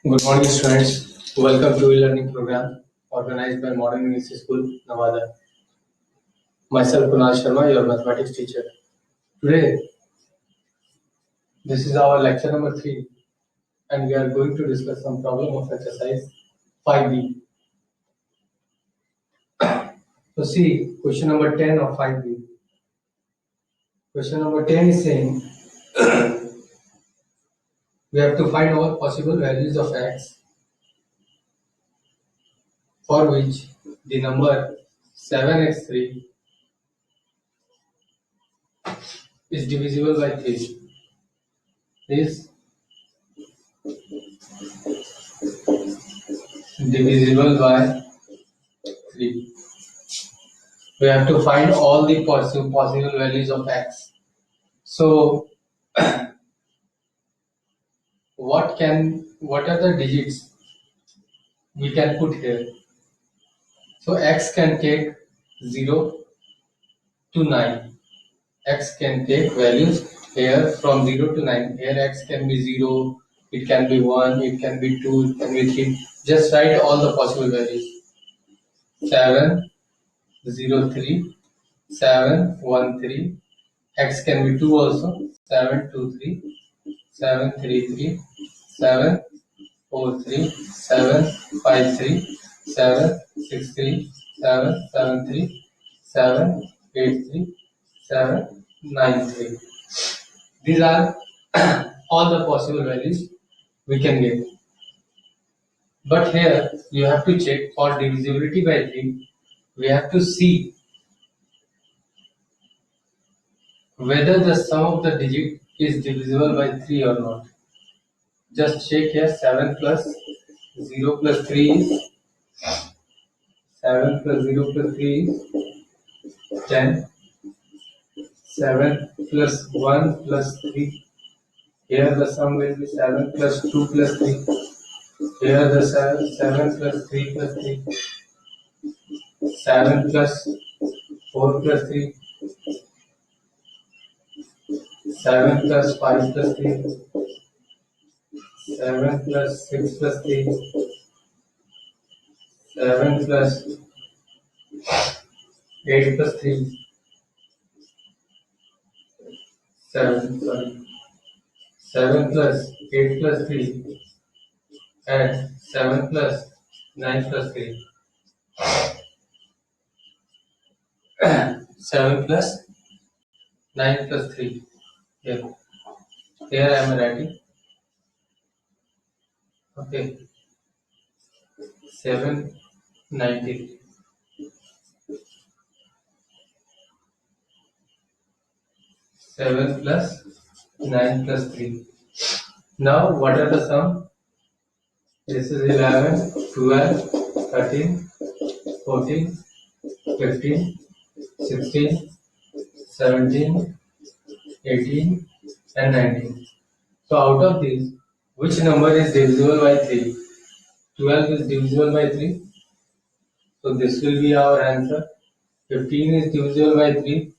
Good morning, students. Welcome to e-learning program organized by Modern English School, Nevada. Myself, Kunal Sharma, your mathematics teacher. Today, this is our lecture number 3, and we are going to discuss some problem of exercise 5B. So, see question number 10 of 5B. Question number 10 is saying we have to find all possible values of x for which the number 7x3 is divisible by 3. Is divisible by 3. We have to find all the possible values of x. So, what are the digits we can put here? So x can take 0 to 9. X can take values here from 0 to 9. Here x can be 0, it can be 1, it can be 2, it can be 3. Just write all the possible values. 7, 0, 3, 7, 1, 3. X can be 2 also. 7, 2, 3, 7, 3, 3, 7, 4, 3, 7, 5, 3, 7, 6, 3, 7, 7, 3, 7, 8, 3, 7, 9, 3. These are all the possible values we can get. But here you have to check for divisibility by 3. We have to see whether the sum of the digit is divisible by 3 or not. Just check here. 7 plus 0 plus 3 is 7 plus 0 plus 3 is 10. 7 plus 1 plus 3. Here the sum will be 7 plus 2 plus 3. Here the 7 plus 3 plus 3. 7 plus 4 plus 3. 7 plus 5 plus 3. 7 plus 6 plus 3. 7 plus 8 plus 3. 7 plus 8 plus 3 and 7 plus 9 plus 3. 7 plus 9 plus 3. Here I am writing. Okay. 793. 7 plus 9 plus 3. Now what are the sum? This is 11, 12, 13, 14, 15, 16, 17, 18 and 19. So out of these, which number is divisible by 3? 12 is divisible by 3. So this will be our answer. 15 is divisible by 3.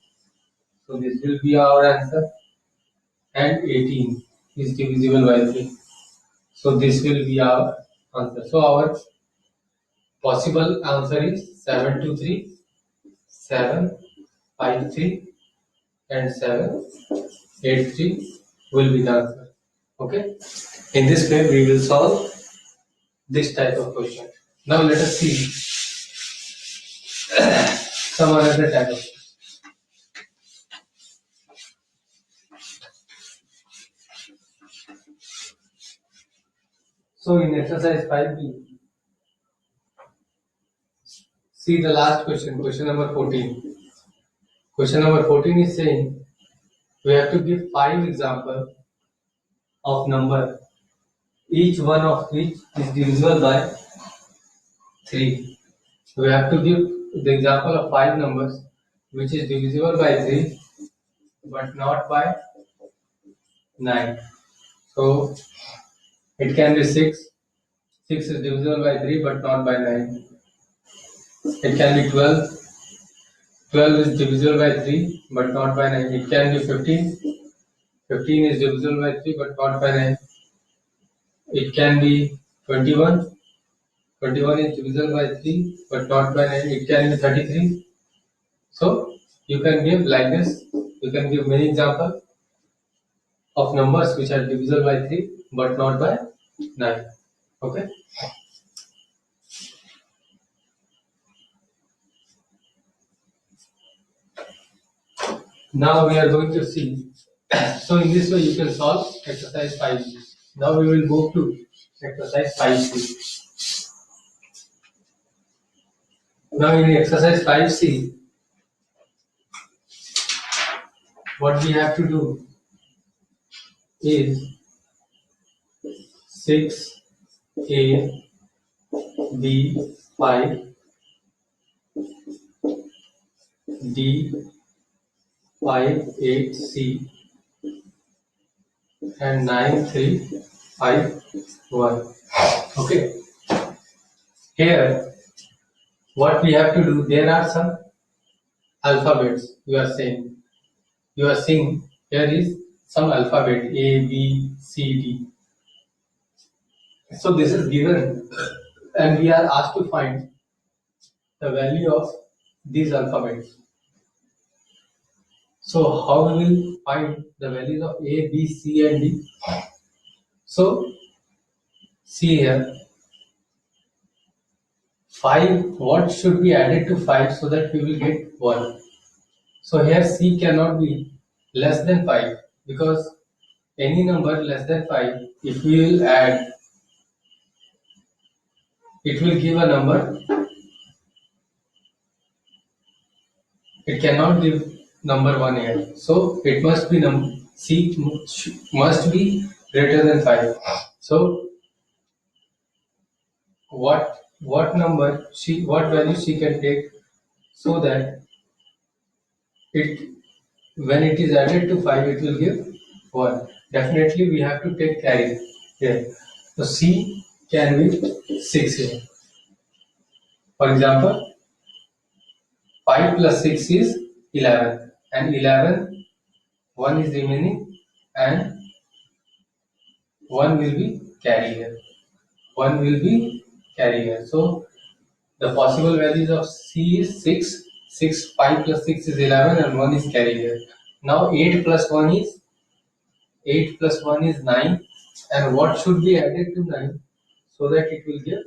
So this will be our answer. And 18 is divisible by 3. So this will be our answer. So our possible answer is 723, 753 and 783 will be the answer. Okay. In this way we will solve this type of question. Now let us see some other type of question. So in exercise 5B, see the last question, question number 14. Question number 14 is saying we have to give 5 examples of number, each one of which is divisible by 3. We have to give the example of 5 numbers which is divisible by 3 but not by 9. So it can be 6. 6 is divisible by 3 but not by 9. It can be 12. 12 is divisible by 3 but not by 9. It can be 15. 15 is divisible by 3 but not by 9. It can be 21. 21 is divisible by 3 but not by 9. It can be 33. So you can give like this. You can give many examples of numbers which are divisible by 3 but not by 9. Okay. Now we are going to see. So in this way you can solve exercise 5C. Now we will move to exercise 5C. Now in exercise 5C, what we have to do is 6A, B, 5, D, 5, 8, C, and 9, 3, 5, 1. Okay. Here, what we have to do, there are some alphabets you are saying. You are seeing here is some alphabet A, B, C, D. So this is given and we are asked to find the value of these alphabets. So how we will find the values of A, B, C and D? So see here, 5, what should be added to 5 so that we will get 1? So here C cannot be less than 5 because any number less than 5, if we will add, it will give a number. It cannot give number 1 here. So it must be C must be greater than 5. So what value she can take so that it when it is added to 5 it will give 1. Definitely we have to take carry here. So C can be 6 here. For example, 5 plus 6 is 11 and 11, 1 is remaining and 1 will be carry here. 1 will be carry here. So the possible values of C is 6. 5 plus 6 is 11 and 1 is carry here. Now 8 plus 1 is 9 and what should be added to 9 so that it will give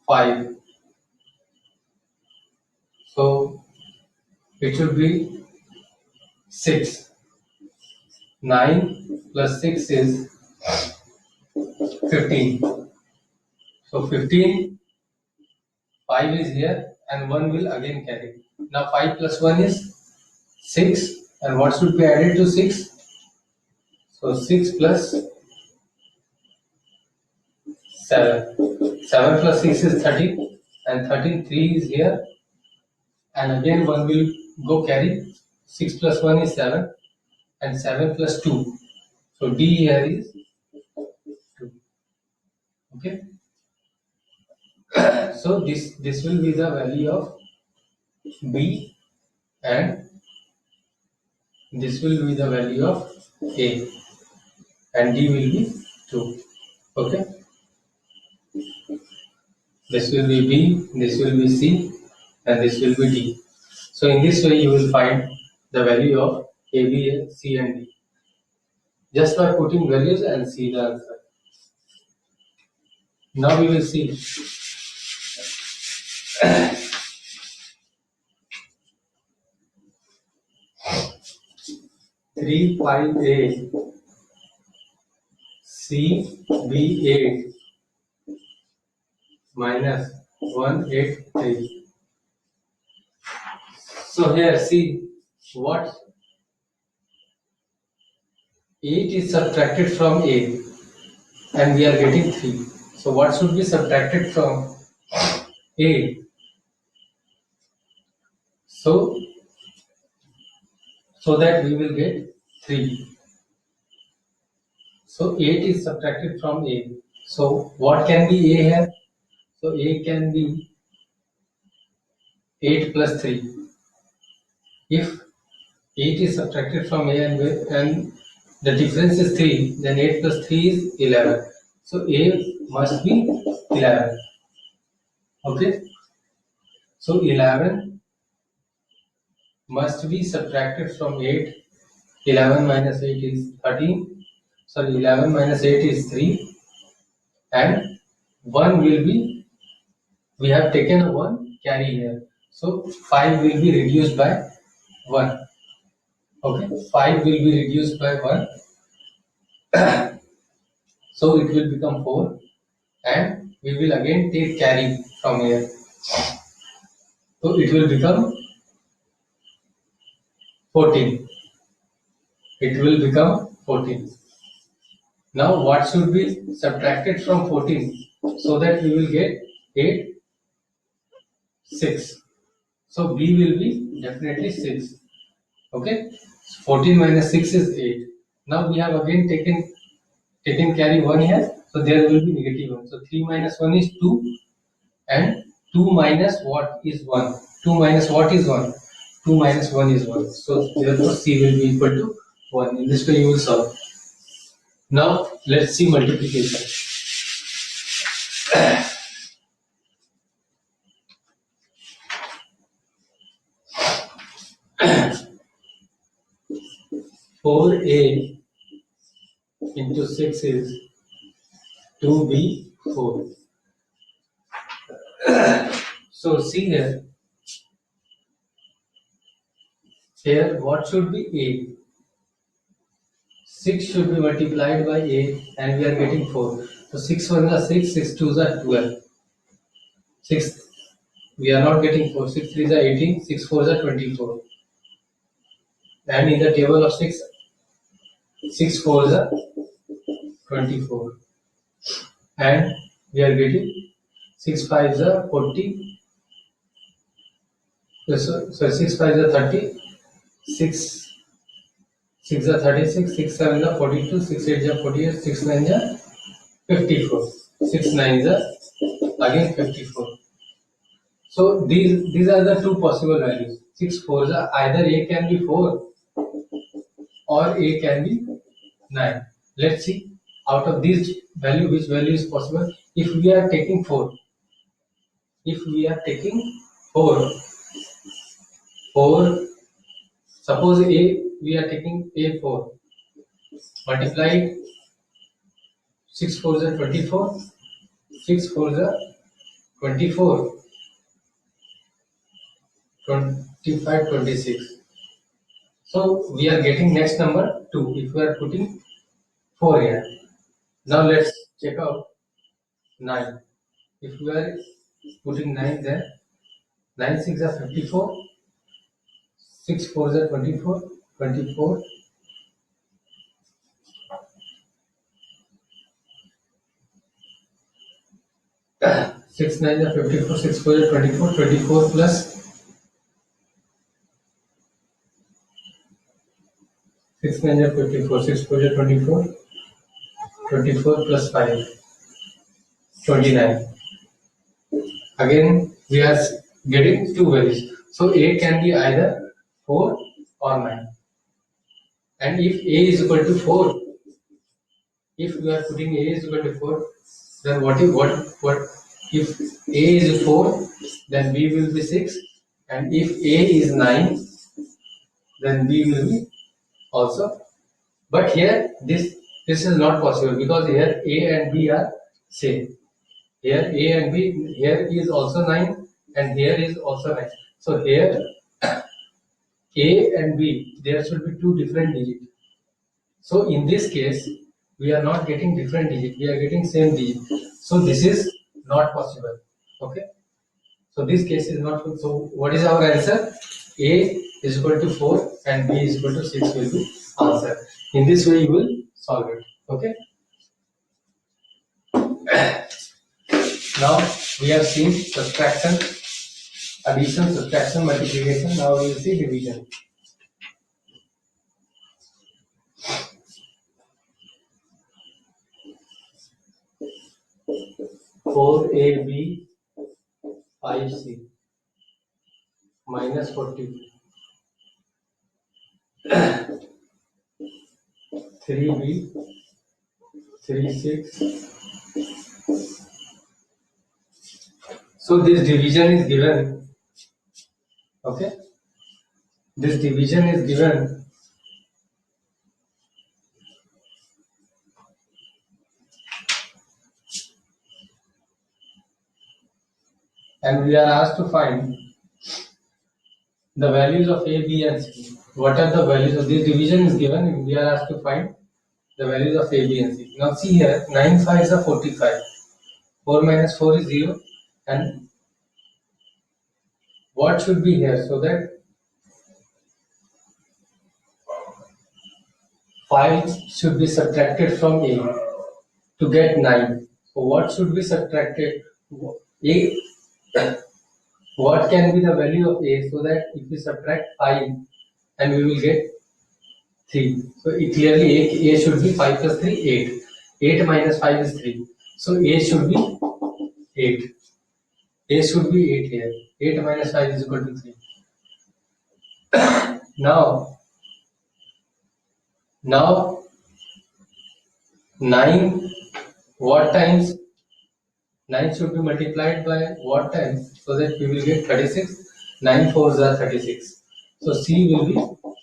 5. So it should be 6. 9 plus 6 is 15. So 15, 5 is here and 1 will again carry. Now 5 plus 1 is 6 and what should be added to 6? So 6 plus 7. 7 plus 6 is 13 and 13, 3 is here and again 1 will go carry. 6 plus 1 is 7 and 7 plus 2. So D here is 2. Okay. So this will be the value of B and this will be the value of A and D will be 2. Okay. This will be B, this will be C and this will be D. So in this way you will find the value of A, B, C and D just by putting values and see the answer. Now we will see 3, 5, 8, C, B, 8 minus 1, 8, 3. So here see what 8 is subtracted from A and we are getting 3. So what should be subtracted from A? So that we will get 3. So 8 is subtracted from A. So what can be A here? So A can be 8 plus 3. If 8 is subtracted from A and the difference is 3, then 8 plus 3 is 11. So A must be 11. Okay. So 11 must be subtracted from 8. 11 minus 8 is 13. Sorry, 11 minus 8 is 3. And 1 will be, we have taken a 1 carry here. So 5 will be reduced by 1. Okay. 5 will be reduced by 1. So it will become 4. And we will again take carry from here. So it will become 14. It will become 14. Now what should be subtracted from 14 so that we will get 8, 6. So B will be definitely 6. Okay. 14 minus 6 is 8. Now we have again taken carry 1 here. So there will be negative 1. So 3 minus 1 is 2. And 2 minus what is 1? 2 minus what is 1? 2 minus 1 is 1. So therefore C will be equal to 1. In this way you will solve. Now let's see multiplication. 4A into 6 is 2B4. So see here. Here what should be A? 6 should be multiplied by A and we are getting 4. So 6 1 are 6, 6 2 are 12. 6, we are not getting 4. 6 3 are 18, 6 4 are 24. And in the table of 6, 6 4 are 24. And we are getting 6 5 are 40. So 6 5 are 30. 6 6 are 36, 6 7 are 42, 6 8 are 48, 6 9 are 54. 6 9 are again 54. So these are the two possible values. 6 4 are either A can be 4 or A can be 9. Let's see out of these value which value is possible. If we are taking 4, if we are taking 4, 4, suppose A, we are taking A4, multiplied 6 4 are 24, 6 4 are 24, 25, 26. So we are getting next number 2 if we are putting 4 here. Now let's check out 9. If we are putting 9 there, 9 6 are 54, 6 4 are 24, 24, 6 9 are 54, 6 4 are 24, 24 plus 6 9 are 54, 6 4 are 24, 24 plus 5, 29. Again we are getting two values. So A can be either 4 or 9. And if A is equal to 4, if we are putting A is equal to 4, then what if A is 4, then B will be 6, and if A is 9, then B will be also. But here this is not possible because here A and B are same. Here A and B, here is also 9 and here is also 9. So here A and B, there should be two different digits. So in this case, we are not getting different digit, we are getting same digit. So this is not possible. Okay. So this case is not good. So what is our answer? A is equal to 4 and B is equal to 6 will be answer. In this way you will solve it. Okay. Now we have seen subtraction, addition, subtraction, multiplication. Now we will see division. 4AB 5C minus 40. 3B 36 So this division is given. Okay. This division is given. And we are asked to find the values of A, B, and C. What are the values of this division is given, and we are asked to find the values of A, B, and C. Now see here, 9 5s are 45. 4 minus 4 is 0. And what should be here? So that 5 should be subtracted from A to get 9. So what should be subtracted? A. What can be the value of A, so that if we subtract 5 and we will get 3. So clearly A should be 5 plus 3, 8. 8 minus 5 is 3. So A should be 8. A should be 8 here. 8 minus 5 is equal to 3. Now 9 what times? 9 should be multiplied by what times, so that we will get 36. 9 4s are 36. So C will be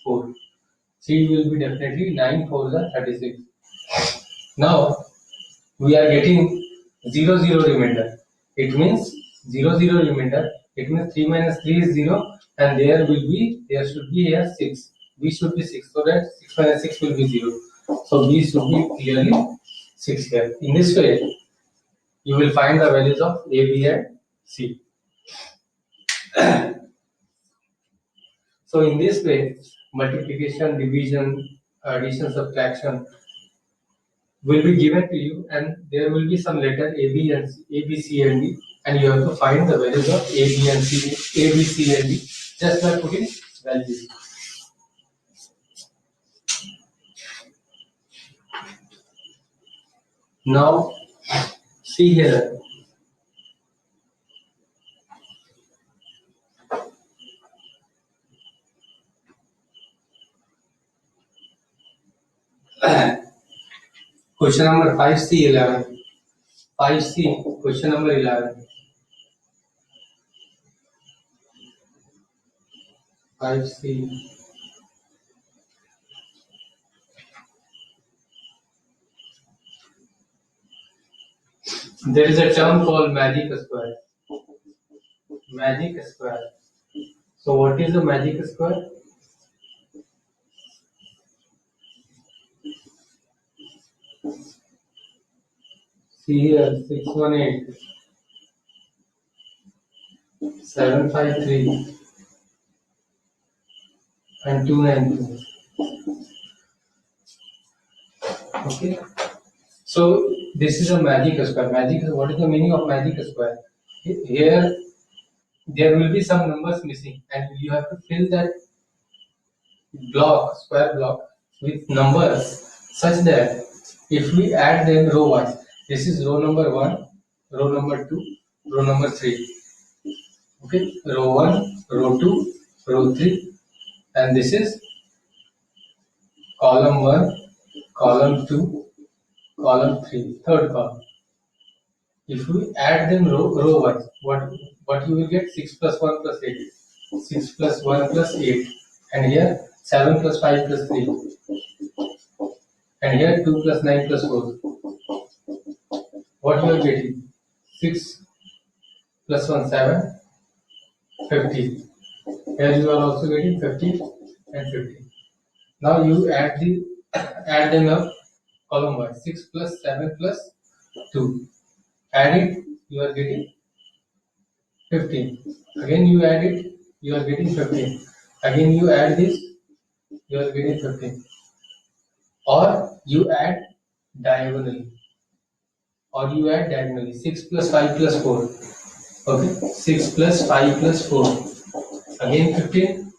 4. C will be definitely 9 4s are 36. Now we are getting 0 0 remainder. It means 0 0 remainder. It means 3 minus 3 is 0, and there should be here 6. B should be 6, so that 6 minus 6 will be 0. So B should be clearly 6 here. In this way, you will find the values of A, B, and C. So in this way, multiplication, division, addition, subtraction will be given to you, and there will be some letter A, B, and C, A, B, C, and D, and you have to find the values of A, B, and C, A, B, C, and D just by putting values. Now, see here. Question number 5C11. 5C, question number 11. 5C. There is a term called magic square. Magic square. So what is the magic square? See here, 618, 753, and 292. Okay. So this is a magic square. What is the meaning of magic square? Here there will be some numbers missing, and you have to fill that square block, with numbers such that if we add them row wise, this is row number 1, row number 2, row number 3. Okay, row 1, row 2, row 3, and this is column 1, column 2, column 3, third column. If we add them row wise, what you will get? 6 plus 1 plus 8, 6 plus 1 plus 8, and here 7 plus 5 plus 3, and here 2 plus 9 plus 4. What you are getting? 6 plus 1 7, 50. Here you are also getting 50 and 50. Now you add them up column wise. 6 plus 7 plus 2. Add it, you are getting 15. Again you add it, you are getting 15. Again you add this, you are getting 15. Or you add diagonally. 6 plus 5 plus 4. Okay, 6 plus 5 plus 4. Again 15.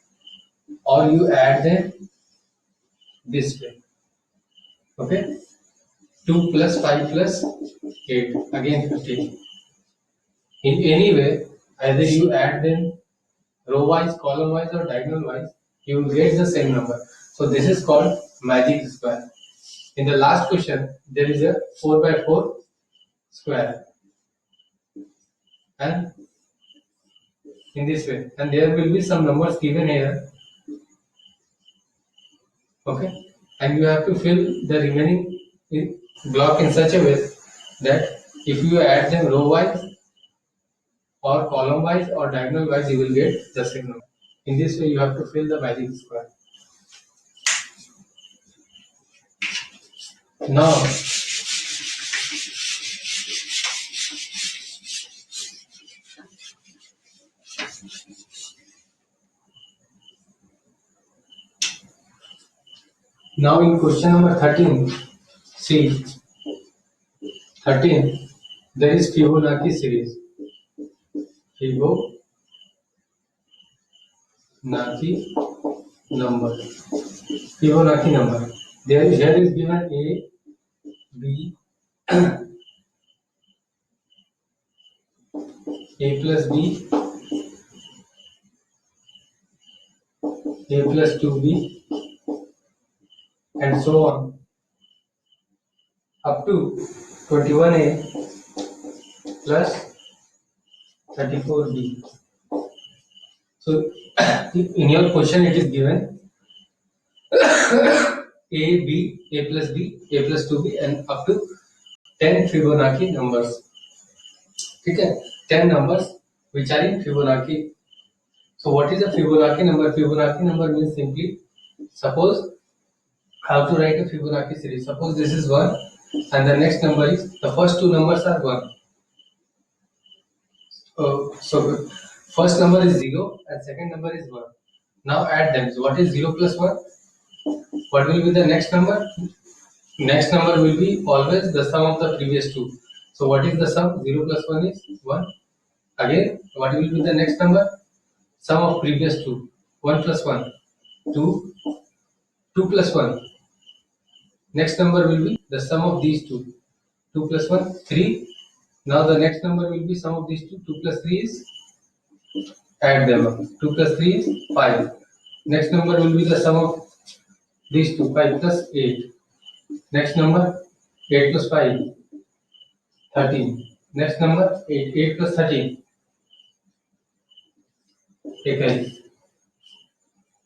Or you add them this way. Okay, 2 plus 5 plus 8. Again 15. In any way, either you add them row wise, column wise, or diagonal wise, you will get the same number. So this is called magic square. In the last question, there is a 4 by 4 square, and in this way, and there will be some numbers given here. Okay, and you have to fill the remaining block in such a way that if you add them row wise or column wise or diagonal wise, you will get the same number. In this way, you have to fill the magic square. Now, in question number 13, see 13, there is Fibonacci series. Fibonacci number. Fibonacci number. Here is given A, B, A plus B, A plus 2B, and so on up to 21A plus 34B. So in your question it is given A, B, A plus B, A plus 2B, and up to 10 Fibonacci numbers. Okay, 10 numbers which are in Fibonacci. So what is a Fibonacci number? Fibonacci number means simply, suppose how to write a Fibonacci series. Suppose this is 1 and the next number is, the first two numbers are 1. So first number is 0 and second number is 1. Now add them. So what is 0 plus 1? What will be the next number? Next number will be always the sum of the previous two. So what is the sum? 0 plus 1 is 1. Again, what will be the next number? Sum of previous two. 1 plus 1, 2. 2 plus 1. Next number will be the sum of these two. 2 plus 1, 3. Now the next number will be sum of these two. 2 plus 3 is, add them up. 2 plus 3 is 5. Next number will be the sum of these two. 5 plus 8. Next number 8 plus 5, 13. Next number 8 plus 13.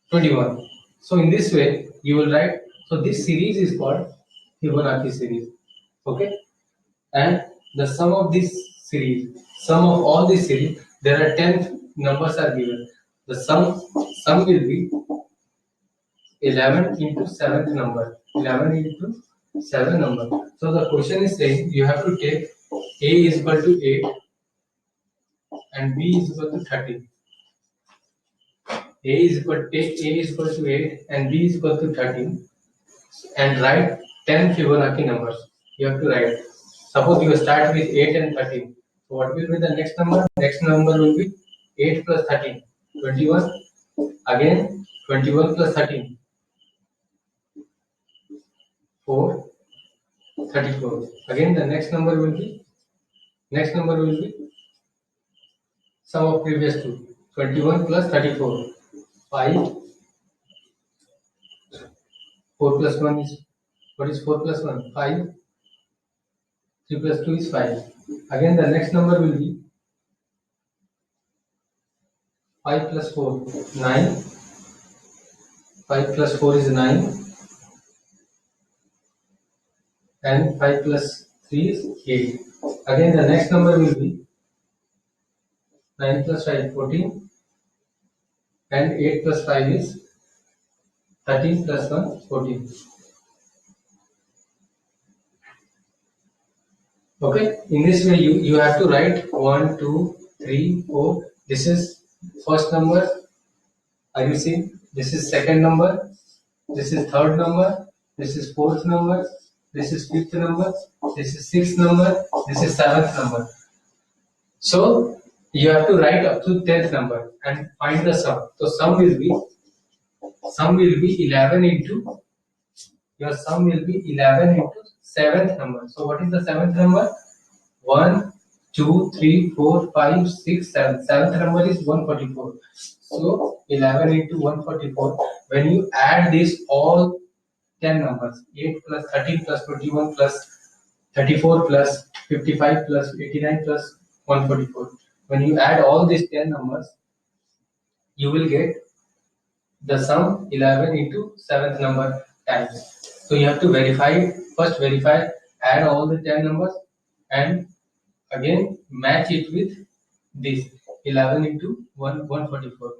21. So in this way you will write. So this series is called Fibonacci series. Okay, and the sum of this series, sum of all this series, there are 10 numbers are given. The sum will be 11 into 7th number. 11 into 7 number. So the question is saying you have to take A is equal to 8 and B is equal to 13. A is equal to 8 and B is equal to 13, and write 10 Fibonacci numbers. You have to write. Suppose you start with 8 and 13. So what will be the next number? Next number will be 8 plus 13, 21. Again 21 plus 13, 4, 34. Again the next number will be sum of previous two. 21 plus 34, 5. 4 plus 1 is, what is 4 plus 1? 5. 3 plus 2 is 5. Again the next number will be 5 plus 4, 9. 5 plus 4 is 9. And 5 plus 3 is 8. Again the next number will be 9 plus 5, 14. And 8 plus 5 is 13 plus 1, 14. Okay, in this way you have to write 1, 2, 3, 4. This is first number. Are you seeing? This is second number. This is third number. This is fourth number. This is fifth number. This is sixth number. This is seventh number. So you have to write up to 10th number and find the sum. So sum will be 11 into, your sum will be 11 into 7th number. So what is the 7th number? 1, 2, 3, 4, 5, 6, 7. 7th number is 144. So 11 into 144. When you add this all 10 numbers, 8 plus 13 plus 21 plus 34 plus 55 plus 89 plus 144. When you add all these 10 numbers, you will get the sum 11 into 7th number times. So you have to first verify, add all the 10 numbers and again match it with this 11 into 144.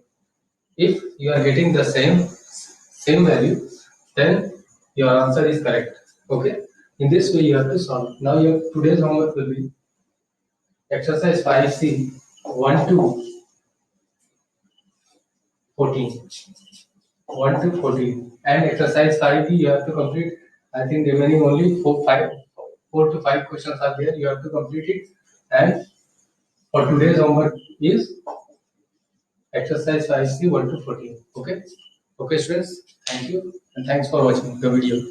If you are getting the same value, then your answer is correct. Okay. In this way you have to solve. Now your today's homework will be exercise 5C 1 to 14. 1 to 14. And exercise 5B you have to complete. I think remaining only 4 to 5 questions are there. You have to complete it. And for today's homework is exercise 5C 1 to 14. Okay. Okay, students. Thank you and thanks for watching the video.